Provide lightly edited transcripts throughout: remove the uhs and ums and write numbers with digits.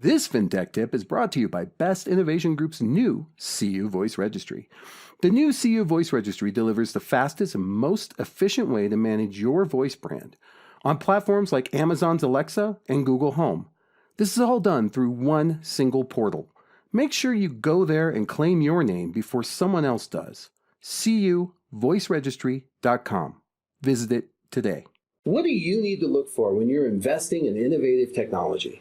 This FinTech tip is brought to you by Best Innovation Group's new CU Voice Registry. The new CU Voice Registry delivers the fastest and most efficient way to manage your voice brand on platforms like Amazon's Alexa and Google Home. This is all done through one single portal. Make sure you go there and claim your name before someone else does. cuvoiceregistry.com. Visit it today. What do you need to look for when you're investing in innovative technology?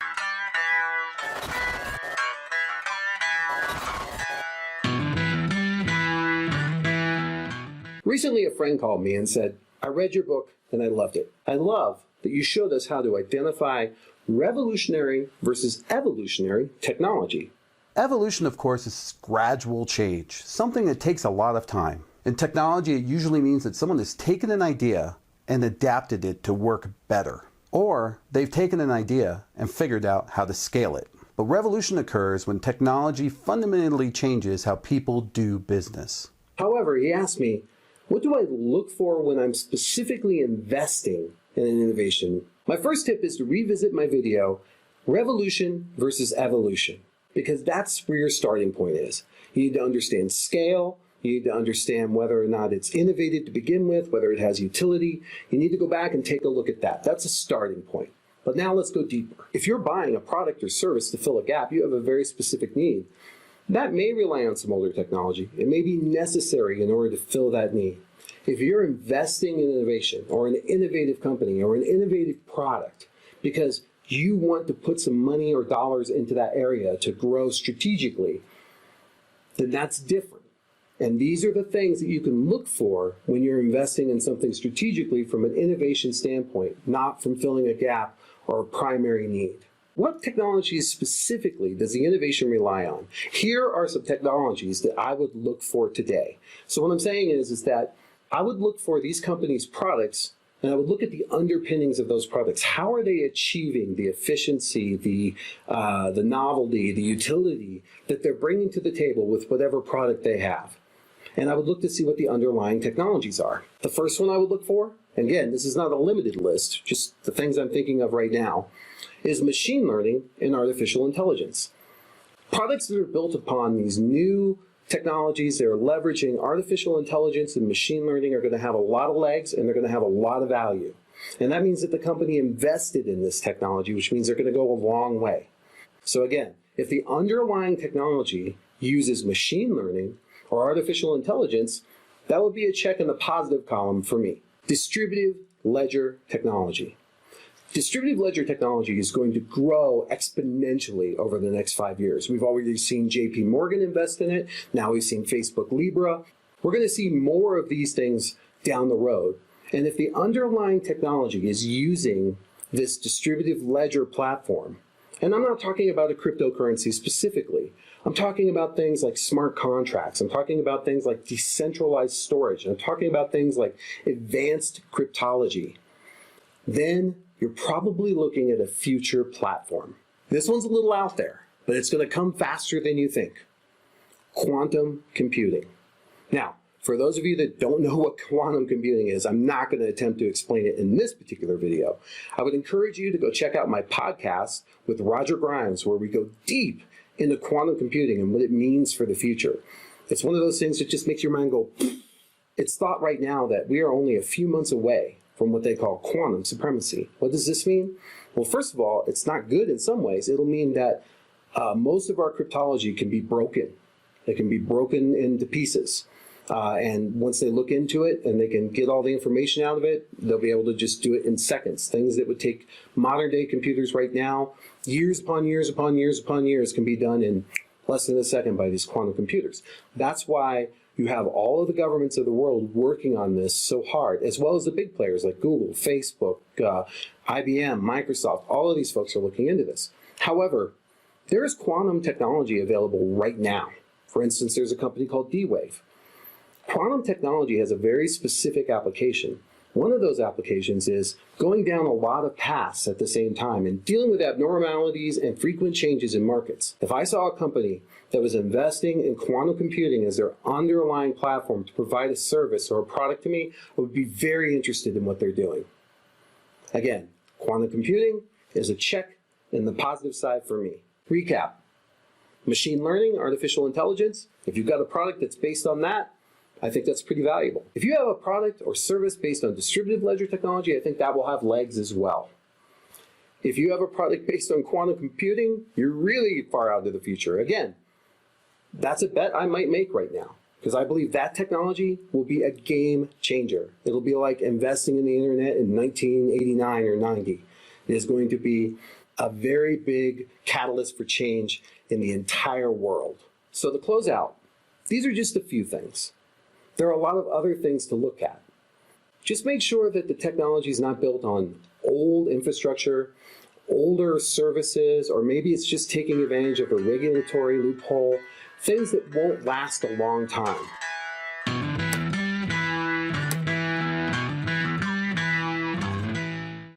Recently, a friend called me and said, I read your book and I loved it. I love that you showed us how to identify revolutionary versus evolutionary technology. Evolution, of course, is gradual change, something that takes a lot of time. In technology, it usually means that someone has taken an idea and adapted it to work better. Or they've taken an idea and figured out how to scale it. But revolution occurs when technology fundamentally changes how people do business. However, he asked me, what do I look for when I'm specifically investing in an innovation? My first tip is to revisit my video, Revolution versus Evolution, because that's where your starting point is. You need to understand scale. You need to understand whether or not it's innovative to begin with, whether it has utility. You need to go back and take a look at that. That's a starting point. But now let's go deeper. If you're buying a product or service to fill a gap, you have a very specific need. That may rely on some older technology. It may be necessary in order to fill that need. If you're investing in innovation or an innovative company or an innovative product because you want to put some money or dollars into that area to grow strategically, then that's different. And these are the things that you can look for when you're investing in something strategically from an innovation standpoint, not from filling a gap or a primary need. What technologies specifically does the innovation rely on? Here are some technologies that I would look for today. So what I'm saying is that I would look for these companies' products and I would look at the underpinnings of those products. How are they achieving the efficiency, the novelty, the utility that they're bringing to the table with whatever product they have? And I would look to see what the underlying technologies are. The first one I would look for, and again, this is not a limited list, just the things I'm thinking of right now, is machine learning and artificial intelligence. Products that are built upon these new technologies that are leveraging artificial intelligence and machine learning are going to have a lot of legs and they're going to have a lot of value. And that means that the company invested in this technology, which means they're going to go a long way. So again, if the underlying technology uses machine learning or artificial intelligence, that would be a check in the positive column for me. Distributed ledger technology. Distributed ledger technology is going to grow exponentially over the next 5 years. We've already seen JP Morgan invest in it. Now we've seen Facebook Libra. We're going to see more of these things down the road. And if the underlying technology is using this distributed ledger platform, and I'm not talking about a cryptocurrency specifically, I'm talking about things like smart contracts. I'm talking about things like decentralized storage. I'm talking about things like advanced cryptology. Then you're probably looking at a future platform. This one's a little out there, but it's going to come faster than you think. Quantum computing. Now, for those of you that don't know what quantum computing is, I'm not going to attempt to explain it in this particular video. I would encourage you to go check out my podcast with Roger Grimes, where we go deep into quantum computing and what it means for the future. It's one of those things that just makes your mind go, it's thought right now that we are only a few months away from what they call quantum supremacy. What does this mean? Well, first of all, it's not good in some ways. It'll mean that most of our cryptology can be broken. It can be broken into pieces. And once they look into it and they can get all the information out of it, they'll be able to just do it in seconds. Things that would take modern day computers right now, years upon years upon years upon years, can be done in less than a second by these quantum computers. That's why you have all of the governments of the world working on this so hard, as well as the big players like Google, Facebook, IBM, Microsoft. All of these folks are looking into this. However, there is quantum technology available right now. For instance, there's a company called D-Wave. Quantum technology has a very specific application. One of those applications is going down a lot of paths at the same time and dealing with abnormalities and frequent changes in markets. If I saw a company that was investing in quantum computing as their underlying platform to provide a service or a product to me, I would be very interested in what they're doing. Again, quantum computing is a check in the positive side for me. Recap. Machine learning, artificial intelligence. If you've got a product that's based on that, I think that's pretty valuable. If you have a product or service based on distributed ledger technology, I think that will have legs as well. If you have a product based on quantum computing, you're really far out into the future. Again, that's a bet I might make right now, because I believe that technology will be a game changer. It'll be like investing in the internet in 1989 or 90. It is going to be a very big catalyst for change in the entire world. So to close out, these are just a few things. There are a lot of other things to look at. Just make sure that the technology is not built on old infrastructure, older services, or maybe it's just taking advantage of a regulatory loophole, things that won't last a long time.